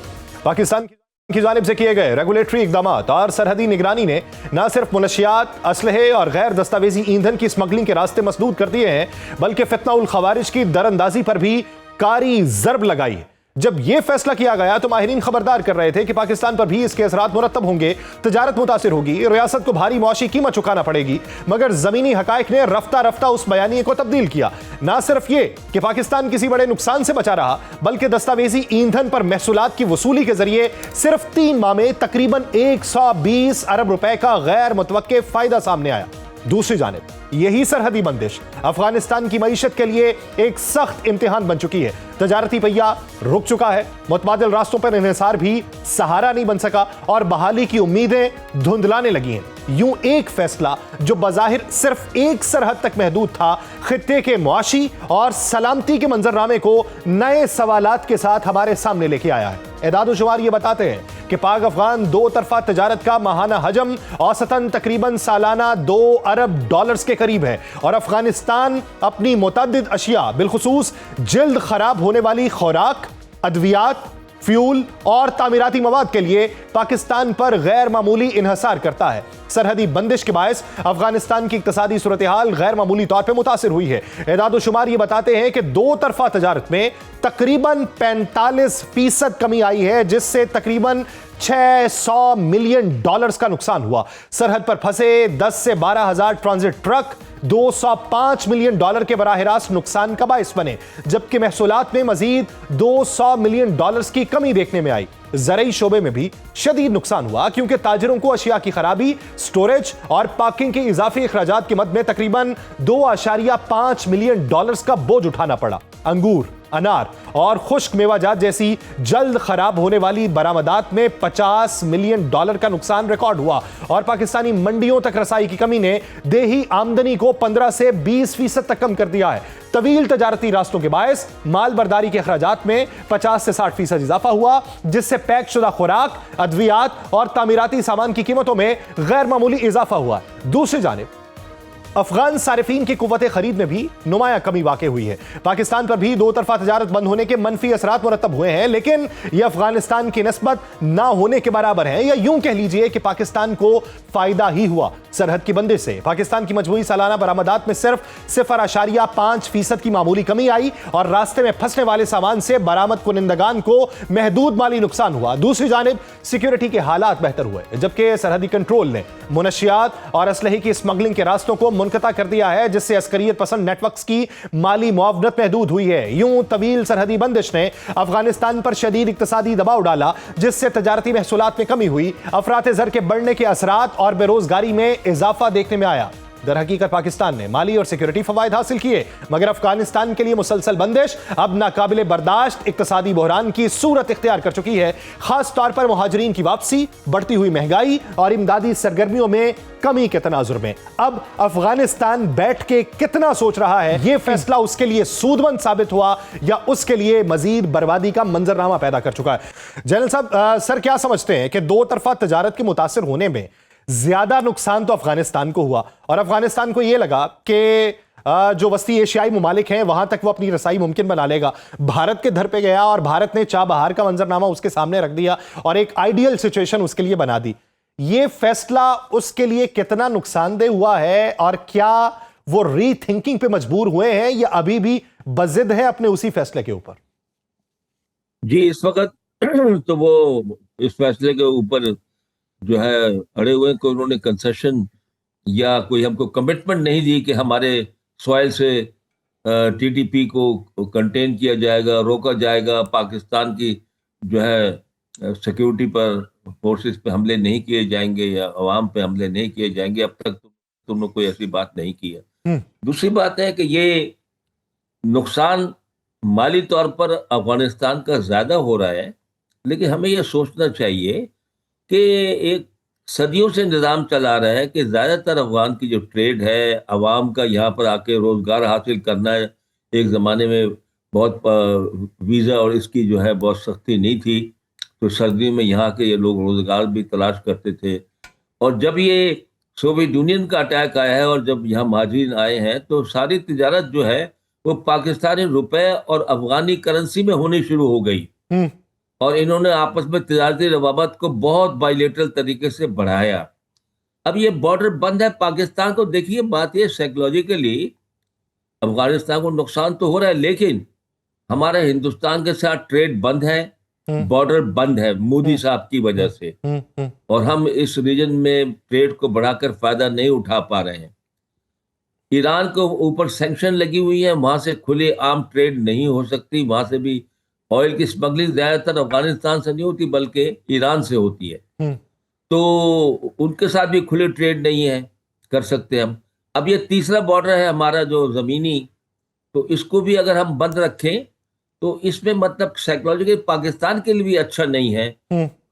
पाकिस्तान की जानिब से किए गए रेगुलेटरी इकदाम और सरहदी निगरानी ने न सिर्फ मुनशियात, असलहे और गैर दस्तावेजी ईंधन की स्मगलिंग के रास्ते मसदूद कर दिए हैं, बल्कि फितना उल खवारिज की दरअंदाजी पर भी कारी ज़रब लगाई है। जब यह फैसला किया गया तो माहिरीन खबरदार कर रहे थे कि पाकिस्तान पर भी इसके असरात मुरतब होंगे, तजारत मुतासिर होगी, रियासत को भारी मुआशी कीमत चुकाना पड़ेगी। मगर जमीनी हकायक ने रफ्ता रफ्ता उस बयानिए को तब्दील किया। ना सिर्फ ये कि पाकिस्तान किसी बड़े नुकसान से बचा रहा, बल्कि दस्तावेजी ईंधन पर महसूलात की वसूली के जरिए सिर्फ 3 माह में तकरीबन 120 अरब रुपए का गैर मुतवक्के फायदा सामने आया। दूसरी जानिब यही सरहदी बंदिश अफगानिस्तान की मईशत के लिए एक सख्त इम्तिहान बन चुकी है। तजारती पहिया रुक चुका है, मुतबादिल रास्तों पर इन्हिसार भी सहारा नहीं बन सका और बहाली की उम्मीदें धुंधलाने लगी हैं। यूं एक फैसला जो बज़ाहिर सिर्फ एक सरहद तक महदूद था, खित्ते के मुआशी और सलामती के मंजरनामे को नए सवालात के साथ हमारे सामने लेके आया है। एदाद-ओ-शुमार ये बताते हैं कि पाक अफगान दो तरफा तजारत का माहाना हजम औसतन तकरीबन सालाना $2 अरब के करीब है और अफगानिस्तान अपनी मुतअद्दिद अशिया बिलखुसूस जल्द खराब होने वाली खुराक, अद्वियात, फ्यूल और तामीराती मवाद के लिए पाकिस्तान पर गैर मामूली इन्हसार करता है। सरहदी बंदिश के बायस अफगानिस्तान की इक्तसादी सूरत हाल गैर मामूली तौर पर मुतासिर हुई है। एदाद-ओ-शुमार ये बताते हैं कि दो तरफा तजारत में तकरीबन 45% कमी आई है, जिससे तकरीबन $600 मिलियन का नुकसान हुआ। सरहद पर फंसे 10 से 12 हजार ट्रांजिट ट्रक $205 मिलियन के बराह रास्त नुकसान का बायस बने, जबकि महसूलात में मजीद $200 मिलियन की कमी देखने में आई। ज़रई शोबे में भी शदीद नुकसान हुआ क्योंकि ताजिरों को अशिया की खराबी, स्टोरेज और पार्किंग के इजाफी अखराजात की मद में तकरीबन $2.5 मिलियन का बोझ उठाना पड़ा। अंगूर, अनार और खुश्क मेवाजात जैसी जल्द खराब होने वाली बरामदात में $50 मिलियन का नुकसान रिकॉर्ड हुआ और पाकिस्तानी मंडियों तक रसाई की कमी ने देही आमदनी को 15 से 20% तक कम कर दिया है। तवील तजारती रास्तों के बायस माल बर्दारी के अखराजात में 50 से 60% इजाफा हुआ, जिससे पैक शुदा खुराक, अद्वियात और तामीराती सामान की कीमतों में गैर मामूली इजाफा हुआ। दूसरी जानिब अफगान सारिफीन की कुव्वत खरीद में भी नुमाया कमी वाक़ हुई है। पाकिस्तान पर भी दो तरफा तजारत बंद होने के मनफी असरात मुरतब हुए हैं, लेकिन यह अफगानिस्तान की निस्बत ना होने के बराबर है, या यूं कह लीजिए कि पाकिस्तान को फायदा ही हुआ। सरहद की बंदिश से पाकिस्तान की मजमूई सालाना बरामदात में सिर्फ 0.5% की मामूली कमी आई और रास्ते में फंसने वाले सामान से बरामद कुनिंदगान को महदूद माली नुकसान हुआ। दूसरी जानिब सिक्योरिटी के हालात बेहतर हुए, जबकि सरहदी कंट्रोल ने मुनशियात और असलहे की स्मगलिंग के रास्तों को मुनक़ता कर दिया है, जिससे अस्करियत पसंद नेटवर्क्स की माली मुआवनत महदूद हुई है। यूं तवील सरहदी बंदिश ने अफगानिस्तान पर शदीद इक्तसादी दबाव डाला, जिससे तजारती महसूलात में कमी हुई, अफरात ज़र के बढ़ने के असरात और बेरोजगारी में इजाफा देखने में आया। दर हकीकत पाकिस्तान ने माली और सिक्योरिटी फवायद हासिल किए, मगर अफगानिस्तान के लिए मुसलसल बंदिश अब नाकाबिले बर्दाश्त इक्तसादी बहरान की सूरत इख्तियार कर चुकी है। खास तौर पर मुहाजिरीन की वापसी, बढ़ती हुई महंगाई और इमदादी सरगर्मियों में कमी के तनाजुर में अब अफगानिस्तान बैठ के कितना सोच रहा है, यह फैसला उसके लिए सूदमंद साबित हुआ या उसके लिए मजीद बर्बादी का मंजरनामा पैदा कर चुका है। जनरल साहब, सर क्या समझते हैं कि दो तरफा तजारत के मुतासिर होने में ज्यादा नुकसान तो अफगानिस्तान को हुआ और अफगानिस्तान को यह लगा कि जो वस्ती एशियाई मुमालिक हैं वहां तक वो अपनी रसाई मुमकिन बना लेगा। भारत के दर पे गया और भारत ने चाह बहार का मंजरनामा उसके सामने रख दिया और एक आइडियल सिचुएशन उसके लिए बना दी। ये फैसला उसके लिए कितना नुकसानदेह हुआ है और क्या वो रीथिंकिंग पे मजबूर हुए हैं या अभी भी बजिद है अपने उसी फैसले के ऊपर? जी, इस वक्त तो वो इस फैसले के ऊपर जो है अड़े हुए कि उन्होंने कंसेशन या कोई हमको कमिटमेंट नहीं दी कि हमारे सॉइल से टीटीपी को कंटेन किया जाएगा, रोका जाएगा, पाकिस्तान की जो है सिक्योरिटी पर, फोर्सेस पे हमले नहीं किए जाएंगे या अवाम पे हमले नहीं किए जाएंगे। अब तक तुमने कोई ऐसी बात नहीं की है। दूसरी बात है कि ये नुकसान माली तौर पर अफगानिस्तान का ज्यादा हो रहा है, लेकिन हमें यह सोचना चाहिए कि एक सदियों से निज़ाम चला रहा है कि ज़्यादातर अफगान की जो ट्रेड है, अवाम का यहाँ पर आके रोज़गार हासिल करना है। एक ज़माने में बहुत वीज़ा और इसकी जो है बहुत सख्ती नहीं थी, तो सर्दी में यहाँ के ये लोग रोज़गार भी तलाश करते थे। और जब ये सोवियत यूनियन का अटैक आया है और जब यहाँ महाजिरीन आए हैं, तो सारी तिजारत जो है वो पाकिस्तानी रुपए और अफगानी करेंसी में होनी शुरू हो गई और इन्होंने आपस में तिजारती रवाबत को बहुत बायलेटरल तरीके से बढ़ाया। अब ये बॉर्डर बंद है पाकिस्तान को, देखिए बात ये साइकोलॉजिकली अफगानिस्तान को नुकसान तो हो रहा है, लेकिन हमारा हिंदुस्तान के साथ ट्रेड बंद है, बॉर्डर बंद है मोदी साहब की वजह से, और हम इस रीजन में ट्रेड को बढ़ाकर फायदा नहीं उठा पा रहे हैं। ईरान को ऊपर सैंक्शन लगी हुई है, वहां से खुले आम ट्रेड नहीं हो सकती, वहां से भी ऑयल की स्मगलिंग ज्यादातर अफगानिस्तान से नहीं होती बल्कि ईरान से होती है, तो उनके साथ भी खुले ट्रेड नहीं है कर सकते हम। अब ये तीसरा बॉर्डर है हमारा जो जमीनी, तो इसको भी अगर हम बंद रखें तो इसमें मतलब साइकोलॉजिकली पाकिस्तान के लिए भी अच्छा नहीं है।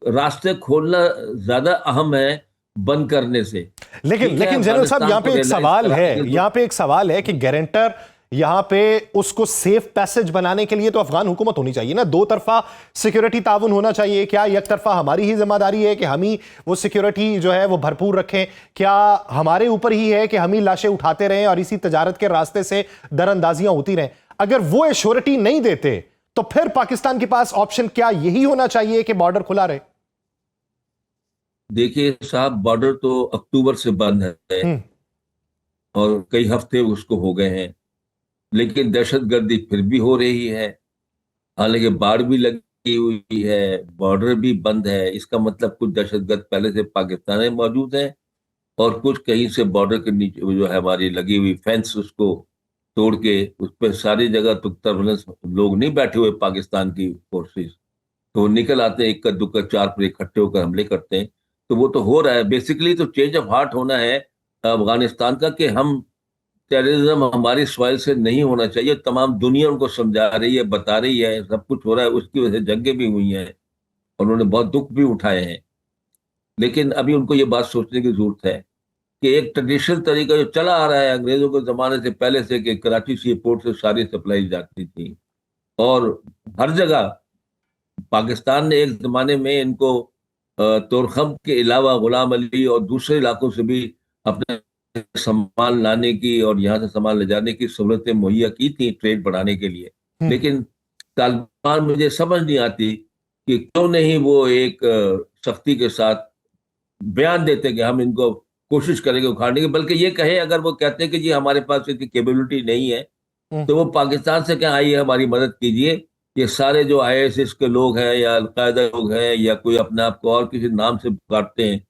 रास्ते खोलना ज्यादा अहम है बंद करने से। लेकिन जनरल साहब यहाँ पे एक सवाल है कि गारंटर यहां पे उसको सेफ पैसेज बनाने के लिए तो अफगान हुकूमत होनी चाहिए ना, दो तरफा सिक्योरिटी ताउन होना चाहिए। क्या एक तरफा हमारी ही जिम्मेदारी है कि हम ही वो सिक्योरिटी जो है वो भरपूर रखें? क्या हमारे ऊपर ही है कि हम ही लाशें उठाते रहें और इसी तजारत के रास्ते से दरअंदाजियां होती रहें? अगर वो एश्योरिटी नहीं देते तो फिर पाकिस्तान के पास ऑप्शन क्या यही होना चाहिए कि बॉर्डर खुला रहे? देखिए साहब, बॉर्डर तो अक्टूबर से बंद है और कई हफ्ते उसको हो गए हैं, लेकिन दहशतगर्दी फिर भी हो रही है। हालांकि बाढ़ भी लगी हुई है, बॉर्डर भी बंद है। इसका मतलब कुछ दहशतगर्द पहले से पाकिस्तान में मौजूद हैं और कुछ कहीं से बॉर्डर के नीचे जो है हमारी लगी हुई फेंस उसको तोड़ के उस पर सारी जगह तो सर्विलेंस लोग नहीं बैठे हुए पाकिस्तान की फोर्सेस, तो वो निकल आते हैं इक्का दुक्का चार पर इकट्ठे होकर हमले करते हैं। तो वो तो हो रहा है। बेसिकली तो चेंज ऑफ हार्ट होना है अफगानिस्तान का कि हम टेररिज्म हमारी सॉइल से नहीं होना चाहिए। तमाम दुनिया उनको समझा रही है, बता रही है, सब कुछ हो रहा है। उसकी वजह से जंगें भी हुई हैं और उन्होंने बहुत दुख भी उठाए हैं। लेकिन अभी उनको ये बात सोचने की जरूरत है कि एक ट्रेडिशनल तरीका जो चला आ रहा है अंग्रेजों के जमाने से पहले से, कि कराची सी पोर्ट से सारी सप्लाई जाती थी और हर जगह पाकिस्तान ने एक जमाने में इनको तोरखम के अलावा गुलाम अली और दूसरे इलाकों से भी अपने सामान लाने की और यहाँ से सामान ले जाने की सहूलतें मुहैया की थी ट्रेड बढ़ाने के लिए। लेकिन तालिबान मुझे समझ नहीं आती कि क्यों नहीं वो एक सख्ती के साथ बयान देते कि हम इनको कोशिश करेंगे उखाड़ने की, बल्कि ये कहे अगर वो कहते हैं कि जी हमारे पास इतनी कैपेबिलिटी नहीं है, तो वो पाकिस्तान से क्या आइए हमारी मदद कीजिए। ये सारे जो आईएसआईएस के लोग हैं या अलकायदा लोग हैं या कोई अपने आप को और किसी नाम से पुकारते हैं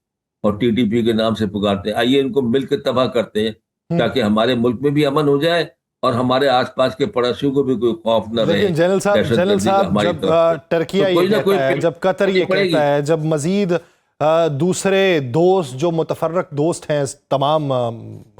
और टीटीपी के नाम से पुकारते हैं, आइए इनको मिलकर तबाह करते हैं ताकि हमारे मुल्क में भी अमन हो जाए और हमारे आसपास के पड़ोसियों को भी कोई खौफ न रहे। लेकिन जनरल साहब जब टर्किया ये कहता है, जब कतर ये कहता है, जब मजीद दूसरे दोस्त जो मुतफर्रक दोस्त हैं तमाम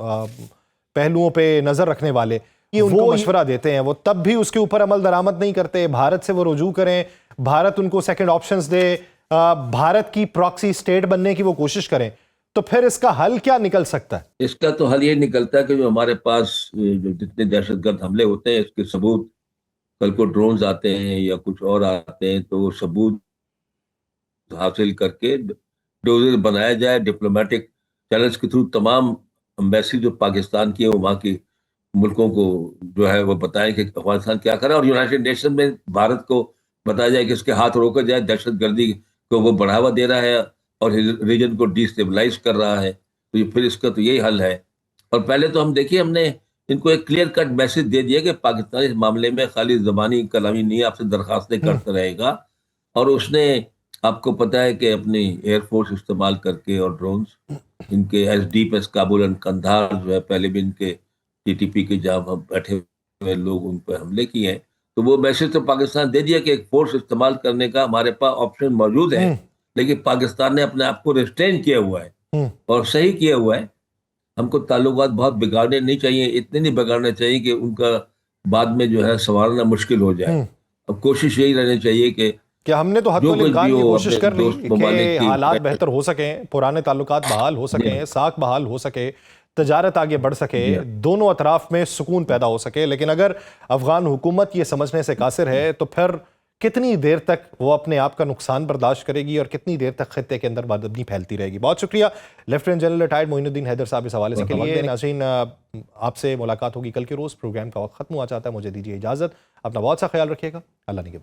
पहलुओं पे नजर रखने वाले, ये उनको मशवरा देते हैं, वो तब भी उसके ऊपर अमल दरामद नहीं करते। भारत से वो रुजू करें, भारत उनको सेकंड ऑप्शंस दे, भारत की प्रॉक्सी स्टेट बनने की वो कोशिश करें, तो फिर इसका हल क्या निकल सकता है? इसका तो हल ये निकलता है कि जो हमारे पास जो जितने दहशतगर्द हमले होते हैं इसके सबूत, कल को ड्रोन्स आते हैं या कुछ और आते हैं, तो वो सबूत हासिल करके डोजर बनाया जाए डिप्लोमेटिक चैनल्स के थ्रू। तमाम एम्बेसी जो पाकिस्तान की है वो वहाँ की मुल्कों को जो है वो बताएं कि अफगानिस्तान क्या कर रहा है और यूनाइटेड नेशन में भारत को बताया जाए कि इसके हाथ रोका जाए, दहशतगर्दी को वो बढ़ावा दे रहा है और रीजन को डिस्टेबलाइज कर रहा है। तो ये फिर इसका तो यही हल है। और पहले तो हम देखिए, हमने इनको एक क्लियर कट मैसेज दे दिया कि पाकिस्तान इस मामले में खाली जबानी कलामी नहीं, आपसे दरखास्तें करता रहेगा। और उसने, आपको पता है कि अपनी एयरफोर्स इस्तेमाल करके और ड्रोन्स इनके as deep as Kabul and Kandahar जो है, पहले भी इनके टीटीपी के जहाँ हम बैठे हुए लोग उन पर हमले किए हैं। तो वो मैसेज तो पाकिस्तान दे दिया कि एक फोर्स इस्तेमाल करने का हमारे पास ऑप्शन मौजूद है, लेकिन पाकिस्तान ने अपने आप को रिस्ट्रेन किया हुआ है और सही किया हुआ है। हमको ताल्लुकात बहुत बिगाड़ने नहीं चाहिए, इतने नहीं बिगाड़ने चाहिए कि उनका बाद में जो है संभालना मुश्किल हो जाए। अब कोशिश यही रहनी चाहिए कि हमने तो हद इम्कान की कोशिश कर ली कि हालात बेहतर हो सकें, पुराने ताल्लुकात बहाल हो सकें, साख बहाल हो सके, तजारत आगे बढ़ सके, दोनों अतराफ में सुकून पैदा हो सके। लेकिन अगर अफगान हुकूमत ये समझने से कासिर है तो फिर कितनी देर तक वो अपने आप का नुकसान बर्दाश्त करेगी और कितनी देर तक खित्ते के अंदर बदअमनी फैलती रहेगी? बहुत शुक्रिया lieutenant general retired Moinuddin Haider साहब इस हवाले से के लिए। नाज़रीन, आपसे मुलाकात होगी कल के रोज़। प्रोग्राम का वक्त खत्म हुआ चाहता है, मुझे दीजिए इजाज़त। अपना बहुत सा ख्याल रखिएगा। अल्लाह ने